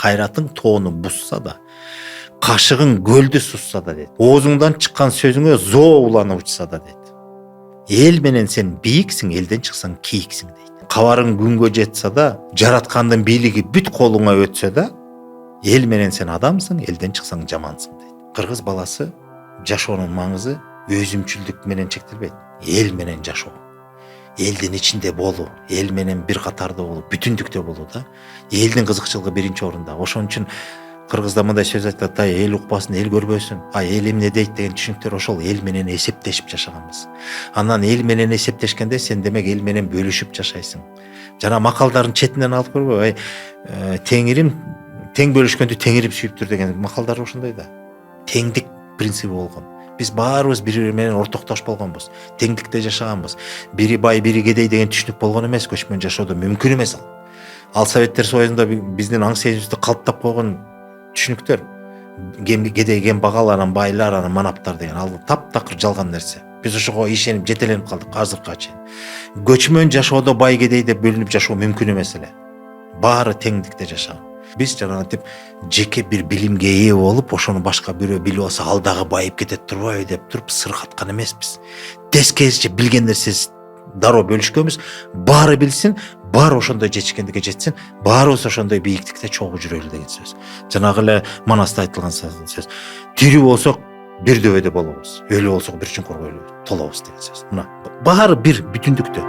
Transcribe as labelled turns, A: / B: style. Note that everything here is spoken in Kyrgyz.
A: кайратың тоону бузса да, кашыгың көлдү сузса да дейт. Оозуңдан чыккан сөзүңө зоо уланып учса да дейт. Эл менен сен бийиксиң, элден чыксаң кийиксиң дейт. Кабарың күнгө жетсе да, жараткандын бийлиги бүт колуңа өтсө да, эл менен сен адамсың, элден чыксаң жамансың дейт. Кыргыз баласы жашоонун маңызы өзүмчүлдүк менен чектелбейт. Эл менен жашоо, элдин ичинде болуу, эл менен бир катарда болуу, бүтүндүктө болуу да. Элдин кызыкчылыгы биринчи орунда. Ошон үчүн кыргызда мындай сөз айтат: эл укпасын, эл көрбөсүн, эл эмне дейт деген түшүнүктөр ошол. Эл менен эсептешип жашаганбыз. Анан эл менен эсептешкенде сен демек эл менен бөлүшүп жашайсың. Жана макалдардын четинен алып көрбөй, теңирим тең бөлүшкөндү теңирип сүйүптүр деген макалдар ошондой да. Теңдик принциби болгон. Биз баарыбыз бири менен ортоктош болгонбуз. Теңдикте жашаганбыз. Бири бай, бири кедей деген түшүнүк болгон эмес. Көчмөн жашоодо мүмкүн эмес ал. Ал Советтер Союзунда биздин аң сезимибизде калыптап койгон түшүнүктөр. Кедей кембагал, анан байлар, анан манаптар деген ал таптакыр жалган нерсе. Биз ошого ишенип жетеленип калдык азыркыга чейин. Көчмөн жашоодо бай кедей деп бөлүнүп жашоо мүмкүн эмес эле. Баары теңдикте жашаган. Биз жанагынтип жеке бир билимге ээ болуп, ошону башка бирөө билип алса ал дагы байып кетет турбайбы деп туруп сыркаткан эмеспиз. Тескерисинче билген нерсеси дароо бөлүшкөнбүз. Баары билсин, баары ошондой жетишкендикке жетсин, баарыбыз ошондой бийиктикте чогуу жүрөлү деген сөз. Жанагы эле Манаста айтылган сөз. Тирүү болсок бир дөбөдө болобуз, өлү болсок бир чуңкурга толобуз деген сөз. Мына баары бир бүтүндүктө.